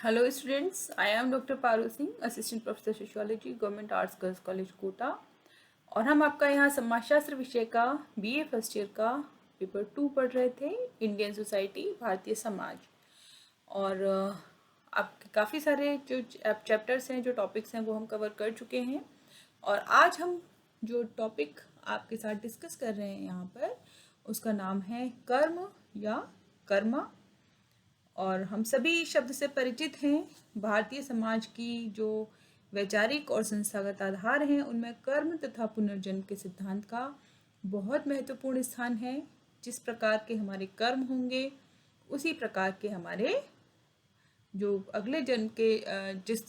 Hello students, I am doctor Paru Singh, assistant professor sociology, government arts girls college Kota. और हम आपका यहाँ समाजशास्त्र विषय का बीए फर्स्ट ईयर का पेपर 2 पढ़ रहे थे, इंडियन सोसाइटी, भारतीय समाज। और आपके काफ़ी सारे जो चैप्टर्स हैं, जो टॉपिक्स हैं, वो हम कवर कर चुके हैं। और आज हम जो टॉपिक आपके साथ डिस्कस कर रहे हैं यहाँ पर, उसका नाम है कर्म या कर्मा। और हम सभी शब्द से परिचित हैं। भारतीय समाज की जो वैचारिक और संस्थागत आधार हैं, उनमें कर्म तथा पुनर्जन्म के सिद्धांत का बहुत महत्वपूर्ण स्थान है। जिस प्रकार के हमारे कर्म होंगे, उसी प्रकार के हमारे जो अगले जन्म के जिस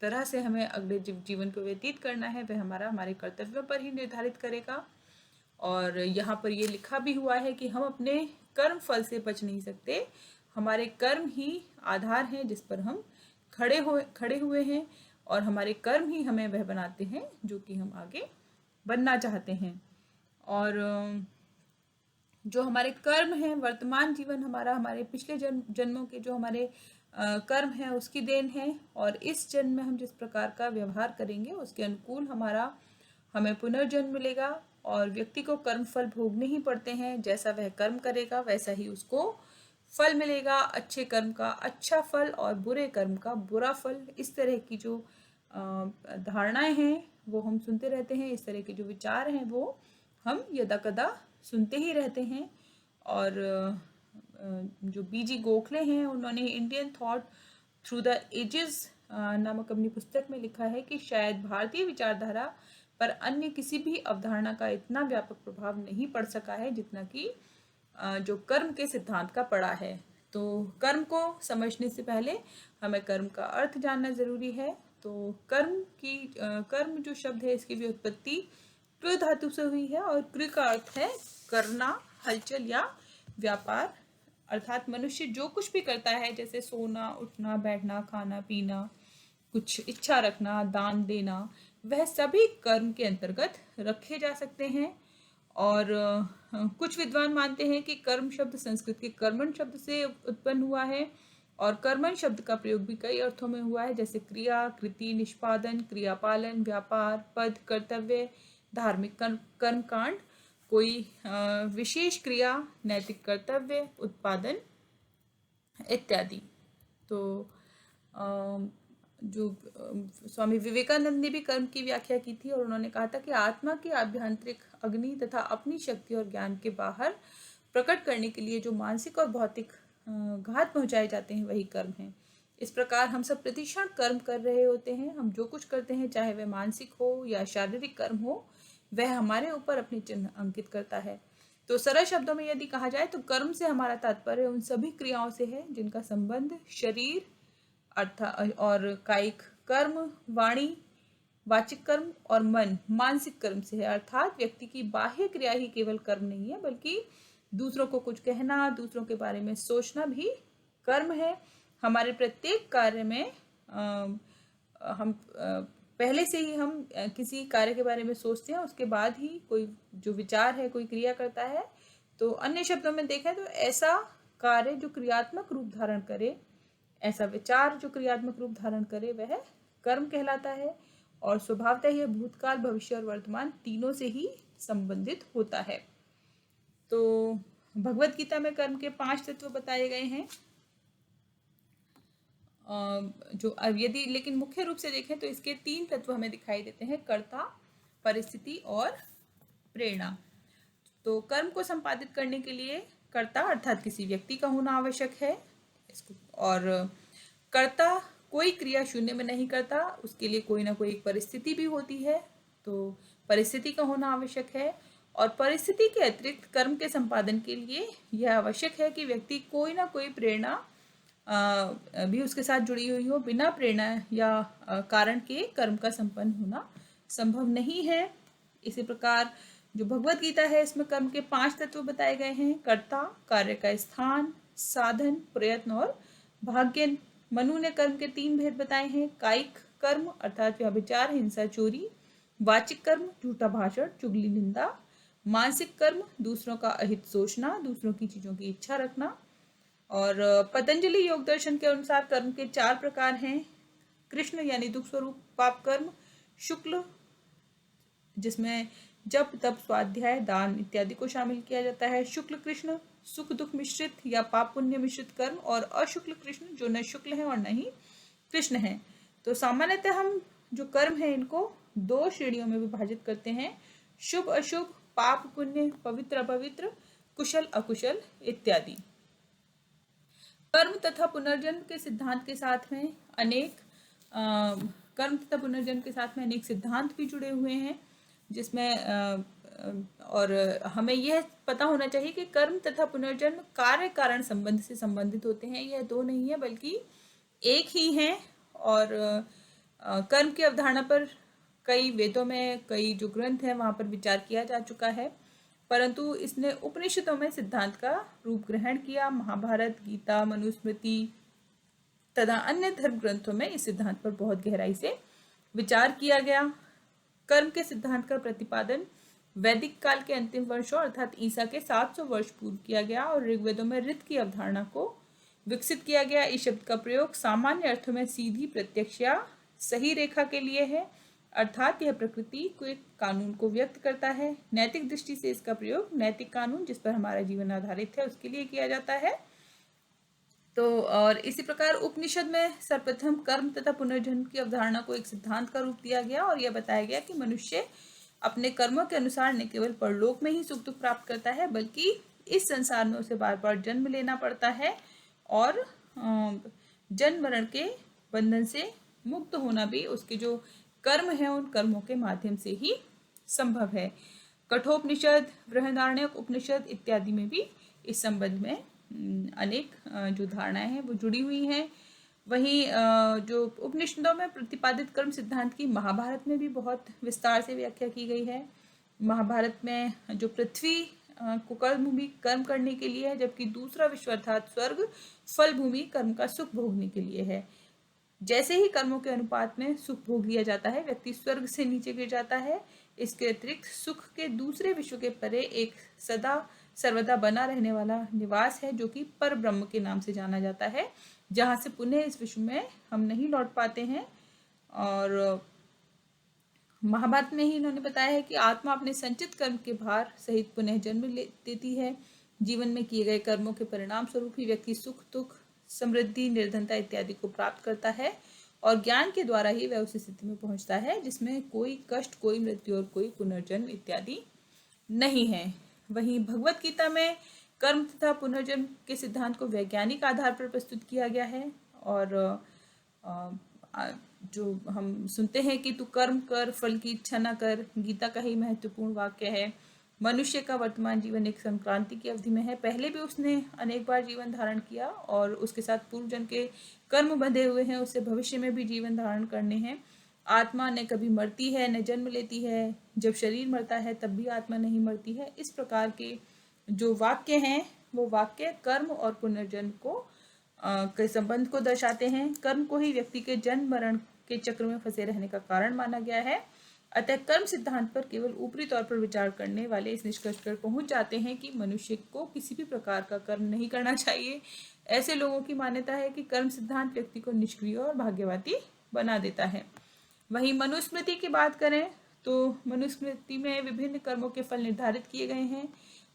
तरह से हमें अगले जीवन को व्यतीत करना है, वह हमारे कर्तव्यों पर ही निर्धारित करेगा। और यहाँ पर ये लिखा भी हुआ है कि हम अपने कर्म फल से बच नहीं सकते। हमारे कर्म ही आधार हैं जिस पर हम खड़े हुए हैं, और हमारे कर्म ही हमें वह बनाते हैं जो कि हम आगे बनना चाहते हैं। और जो हमारे कर्म हैं, वर्तमान जीवन हमारा हमारे पिछले जन्मों के जो हमारे कर्म हैं, उसकी देन है। और इस जन्म में हम जिस प्रकार का व्यवहार करेंगे, उसके अनुकूल हमें पुनर्जन्म मिलेगा। और व्यक्ति को कर्म फल भोगने ही पड़ते हैं। जैसा वह कर्म करेगा, वैसा ही उसको फल मिलेगा। अच्छे कर्म का अच्छा फल और बुरे कर्म का बुरा फल। इस तरह की जो धारणाएं हैं, वो हम सुनते रहते हैं। इस तरह के जो विचार हैं, वो हम यदा कदा सुनते ही रहते हैं। और जो बीजी गोखले हैं, उन्होंने Indian thought through the ages नामक अपनी पुस्तक में लिखा है कि शायद भारतीय विचारधारा पर अन्य किसी भी अवधारणा का इतना व्यापक प्रभाव नहीं पड़ सका है जितना कि जो कर्म के सिद्धांत का पड़ा है। तो कर्म को समझने से पहले हमें कर्म का अर्थ जानना जरूरी है। तो कर्म जो शब्द है, इसकी भी उत्पत्ति कृ धातु से हुई है। और कृ का अर्थ है करना, हलचल या व्यापार। अर्थात मनुष्य जो कुछ भी करता है, जैसे सोना, उठना, बैठना, खाना, पीना, कुछ इच्छा रखना, दान देना, वह सभी कर्म के अंतर्गत रखे जा सकते हैं। और कुछ विद्वान मानते हैं कि कर्म शब्द संस्कृत के कर्मण शब्द से उत्पन्न हुआ है। और कर्मण शब्द का प्रयोग भी कई अर्थों में हुआ है, जैसे क्रिया, कृति, निष्पादन, क्रियापालन, व्यापार, पद, कर्तव्य, धार्मिक कर्मकांड, कोई विशेष क्रिया, नैतिक कर्तव्य, उत्पादन इत्यादि। तो जो स्वामी विवेकानंद ने भी कर्म की व्याख्या की थी, और उन्होंने कहा था कि आत्मा की आभ्यंतरिक अग्नि तथा अपनी शक्ति और ज्ञान के बाहर प्रकट करने के लिए जो मानसिक और भौतिक घात पहुंचाए जाते हैं, वही कर्म है। इस प्रकार हम सब प्रतिक्षण कर्म कर रहे होते हैं। हम जो कुछ करते हैं, चाहे वह मानसिक हो या शारीरिक कर्म हो, वह हमारे ऊपर अपने चिन्ह अंकित करता है। तो सरल शब्दों में यदि कहा जाए, तो कर्म से हमारा तात्पर्य उन सभी क्रियाओं से है जिनका संबंध शरीर अर्थात और कायिक कर्म, वाणी, वाचिक कर्म और मन, मानसिक कर्म से है। अर्थात व्यक्ति की बाह्य क्रिया ही केवल कर्म नहीं है, बल्कि दूसरों को कुछ कहना, दूसरों के बारे में सोचना भी कर्म है। हमारे प्रत्येक कार्य में हम पहले से ही हम किसी कार्य के बारे में सोचते हैं, उसके बाद ही कोई जो विचार है, कोई क्रिया करता है। तो अन्य शब्दों में देखें तो ऐसा कार्य जो क्रियात्मक रूप धारण करे, ऐसा विचार जो क्रियात्मक रूप धारण करे, वह कर्म कहलाता है। और स्वभावतः यह भूतकाल, भविष्य और वर्तमान तीनों से ही संबंधित होता है। तो भगवत गीता में कर्म के 5 तत्व बताए गए हैं। जो यदि लेकिन मुख्य रूप से देखें तो इसके 3 तत्व हमें दिखाई देते हैं: कर्ता, परिस्थिति और प्रेरणा। तो कर्म को संपादित करने के लिए कर्ता अर्थात किसी व्यक्ति का होना आवश्यक है। और कर्ता कोई क्रिया शून्य में नहीं करता, उसके लिए कोई ना कोई एक परिस्थिति भी होती है। तो परिस्थिति का होना आवश्यक है। और परिस्थिति के अतिरिक्त कर्म के संपादन के लिए यह आवश्यक है कि व्यक्ति कोई ना कोई प्रेरणा भी उसके साथ जुड़ी हुई हो। बिना प्रेरणा या कारण के कर्म का संपन्न होना संभव नहीं है। इसी प्रकार जो भगवत गीता है, इसमें कर्म के 5 तत्व बताए गए हैं: कर्ता, कार्य का स्थान, साधन, प्रयत्न और भाग्य। मनु ने कर्म के 3 भेद बताए हैं: कायिक कर्म अर्थात व्यभिचार, हिंसा, चोरी; वाचिक कर्म झूठा भाषण, चुगली, निंदा; मानसिक कर्म दूसरों का अहित सोचना, दूसरों की चीजों की इच्छा रखना; और पतंजलि योग दर्शन के अनुसार कर्म के 4 प्रकार हैं। कृष्ण यानी दुख स्वरूप पाप कर्म, शुक्ल जिसमें जप तप स्वाध्याय दान इत्यादि को शामिल किया जाता है, शुक्ल कृष्ण सुख दुख मिश्रित या पाप पुण्य मिश्रित कर्म, और अशुक्ल कृष्ण जो न शुक्ल है और न ही कृष्ण है। तो सामान्यतः हम जो कर्म है इनको 2 श्रेणियों में विभाजित करते हैं, शुभ अशुभ, पाप पुण्य, पवित्र अपवित्र, कुशल अकुशल इत्यादि। कर्म तथा पुनर्जन्म के सिद्धांत के साथ में अनेक कर्म तथा पुनर्जन्म के साथ में अनेक सिद्धांत भी जुड़े हुए हैं, जिसमें और हमें यह पता होना चाहिए कि कर्म तथा पुनर्जन्म कार्य कारण संबंध से संबंधित होते हैं। यह 2 नहीं है बल्कि एक ही हैं। और कर्म की अवधारणा पर कई वेदों में, कई जो ग्रंथ हैं वहाँ पर विचार किया जा चुका है, परंतु इसने उपनिषदों में सिद्धांत का रूप ग्रहण किया। महाभारत, गीता, मनुस्मृति तथा अन्य धर्म ग्रंथों में इस सिद्धांत पर बहुत गहराई से विचार किया गया। कर्म के सिद्धांत का प्रतिपादन वैदिक काल के अंतिम वर्षों अर्थात ईसा के 700 वर्ष पूर्व किया गया और ऋग्वेदों में ऋत की अवधारणा को विकसित किया गया। इस शब्द का प्रयोग सामान्य अर्थों में सीधी, प्रत्यक्ष या सही रेखा के लिए है, अर्थात यह प्रकृति को एक कानून को व्यक्त करता है। नैतिक दृष्टि से इसका प्रयोग नैतिक कानून जिस पर हमारा जीवन आधारित है उसके लिए किया जाता है। तो और इसी प्रकार उपनिषद में सर्वप्रथम कर्म तथा पुनर्जन्म की अवधारणा को एक सिद्धांत का रूप दिया गया और यह बताया गया कि मनुष्य अपने कर्मों के अनुसार न केवल परलोक में ही सुख दुख प्राप्त करता है बल्कि इस संसार में उसे बार बार जन्म लेना पड़ता है और जन्म मरण के बंधन से मुक्त होना भी उसके जो कर्म है उन कर्मों के माध्यम से ही संभव है। कठोपनिषद, बृहदारण्यक उपनिषद इत्यादि में भी इस संबंध में अनेक जो धारणाएं हैं वो जुड़ी हुई हैं। वहीं जो उपनिषदों में प्रतिपादित कर्म सिद्धांत की महाभारत में भी बहुत विस्तार से व्याख्या की गई है। महाभारत में जो पृथ्वी को कर्म भूमि कर्म करने के लिए है, जबकि दूसरा विश्व अर्थात स्वर्ग फल भूमि कर्म का सुख भोगने के लिए है। जैसे ही कर्मों के अनुपात में सुख भोग लिया जाता है व्यक्ति स्वर्ग से नीचे गिर जाता है। इसके अतिरिक्त सुख के दूसरे विश्व के परे एक सदा सर्वदा बना रहने वाला निवास है जो कि पर ब्रह्म के नाम से जाना जाता है, जहाँ से पुनः इस विश्व में हम नहीं लौट पाते हैं। और महाभारत में ही इन्होंने बताया है कि आत्मा अपने संचित कर्म के भार सहित पुनः जन्म देती है। जीवन में किए गए कर्मों के परिणाम स्वरूप ही व्यक्ति सुख दुख समृद्धि निर्धनता इत्यादि को प्राप्त करता है और ज्ञान के द्वारा ही वह उस स्थिति में पहुंचता है जिसमें कोई कष्ट, कोई मृत्यु और कोई पुनर्जन्म इत्यादि नहीं है। वहीं भगवत गीता में कर्म तथा पुनर्जन्म के सिद्धांत को वैज्ञानिक आधार पर प्रस्तुत किया गया है और जो हम सुनते हैं कि तू कर्म कर फल की इच्छा न कर, गीता का ही महत्वपूर्ण वाक्य है। मनुष्य का वर्तमान जीवन एक संक्रांति की अवधि में है। पहले भी उसने अनेक बार जीवन धारण किया और उसके साथ पूर्व जन्म के कर्म बंधे हुए हैं, उससे भविष्य में भी जीवन धारण करने हैं। आत्मा न कभी मरती है न जन्म लेती है, जब शरीर मरता है तब भी आत्मा नहीं मरती है। इस प्रकार के जो वाक्य हैं वो वाक्य कर्म और पुनर्जन्म को के संबंध को दर्शाते हैं। कर्म को ही व्यक्ति के जन्म मरण के चक्र में फंसे रहने का कारण माना गया है। अतः कर्म सिद्धांत पर केवल ऊपरी तौर पर विचार करने वाले इस निष्कर्ष पर पहुंच जाते हैं कि मनुष्य को किसी भी प्रकार का कर्म नहीं करना चाहिए। ऐसे लोगों की मान्यता है कि कर्म सिद्धांत व्यक्ति को निष्क्रिय और भाग्यवादी बना देता है। वहीं मनुस्मृति की बात करें तो मनुस्मृति में विभिन्न कर्मों के फल निर्धारित किए गए हैं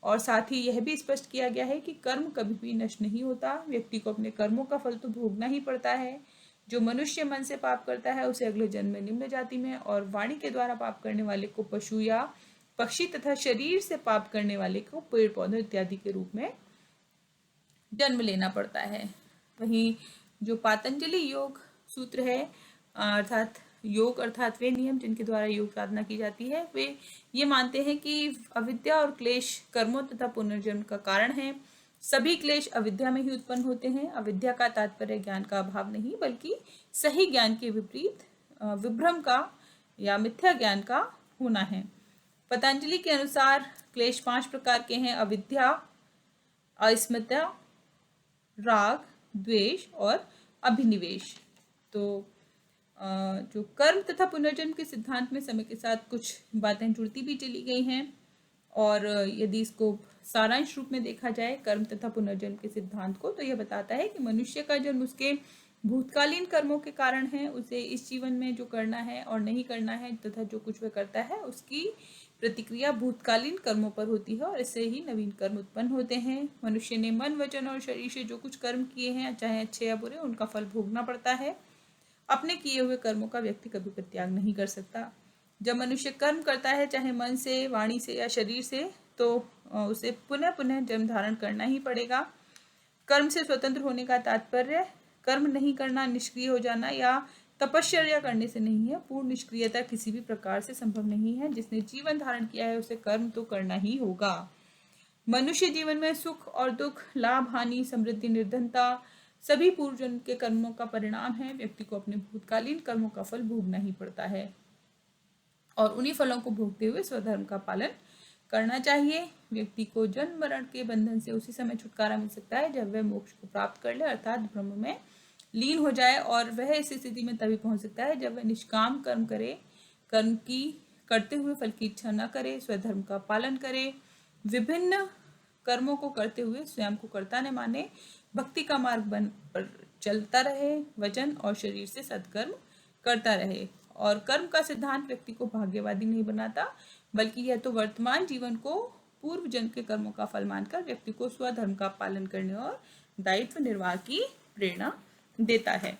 और साथ ही यह भी स्पष्ट किया गया है कि कर्म कभी भी नष्ट नहीं होता, व्यक्ति को अपने कर्मों का फल तो भोगना ही पड़ता है। जो मनुष्य मन से पाप करता है उसे अगले जन्म में निम्न जाति में और वाणी के द्वारा पाप करने वाले को पशु या पक्षी तथा शरीर से पाप करने वाले को पेड़ पौधे इत्यादि के रूप में जन्म लेना पड़ता है। वहीं जो पातंजलि योग सूत्र है अर्थात योग अर्थात वे नियम जिनके द्वारा योग साधना की जाती है, वे ये मानते हैं कि अविद्या और क्लेश कर्मों तथा पुनर्जन्म का कारण है। सभी क्लेश अविद्या में ही उत्पन्न होते हैं। अविद्या का तात्पर्य ज्ञान का अभाव नहीं बल्कि सही ज्ञान के विपरीत विभ्रम का या मिथ्या ज्ञान का होना है। पतंजलि के अनुसार क्लेश 5 प्रकार के हैं: अविद्या, अस्मिता, राग, द्वेष और अभिनिवेश। तो जो कर्म तथा पुनर्जन्म के सिद्धांत में समय के साथ कुछ बातें जुड़ती भी चली गई हैं और यदि इसको सारांश रूप में देखा जाए कर्म तथा पुनर्जन्म के सिद्धांत को, तो यह बताता है कि मनुष्य का जन्म उसके भूतकालीन कर्मों के कारण है। उसे इस जीवन में जो करना है और नहीं करना है तथा जो कुछ वह करता है उसकी प्रतिक्रिया भूतकालीन कर्मों पर होती है और इससे ही नवीन कर्म उत्पन्न होते हैं। मनुष्य ने मन, वचन और शरीर से जो कुछ कर्म किए हैं, चाहे अच्छे या बुरे, उनका फल भोगना पड़ता है। अपने किए हुए कर्मों का व्यक्ति कभी परित्याग नहीं कर सकता। जब मनुष्य कर्म करता है, चाहे मन से, वाणी से या शरीर से, तो उसे पुनः पुनः जन्म धारण करना ही पड़ेगा। कर्म से स्वतंत्र होने का तात्पर्य कर्म नहीं करना, निष्क्रिय हो जाना या तपश्चर्या करने से नहीं है। पूर्ण निष्क्रियता किसी भी प्रकार से संभव नहीं है। जिसने जीवन धारण किया है उसे कर्म तो करना ही होगा। मनुष्य जीवन में सुख और दुख, लाभ, हानि, समृद्धि, निर्धनता सभी पूर्व जन्म के कर्मों का परिणाम है। व्यक्ति को अपने भूतकालीन कर्मों का फल भोगना ही पड़ता है और उन्हीं फलों को भोगते हुए स्वधर्म का पालन करना चाहिए। व्यक्ति को जन्म मरण के बंधन से उसी समय छुटकारा मिल सकता है जब वह मोक्ष को प्राप्त कर ले, अर्थात ब्रह्म में लीन हो जाए। और वह इस स्थिति में तभी पहुंच सकता है जब वह निष्काम कर्म करे, कर्म की करते हुए फल की इच्छा न करे, स्वधर्म का पालन करे, विभिन्न कर्मों को करते हुए स्वयं को कर्ता न माने, भक्ति का मार्ग बन पर चलता रहे, वचन और शरीर से सत्कर्म करता रहे। और कर्म का सिद्धांत व्यक्ति को भाग्यवादी नहीं बनाता, बल्कि यह तो वर्तमान जीवन को पूर्व जन्म के कर्मों का फल मानकर व्यक्ति को स्वधर्म का पालन करने और दायित्व निर्वाह की प्रेरणा देता है।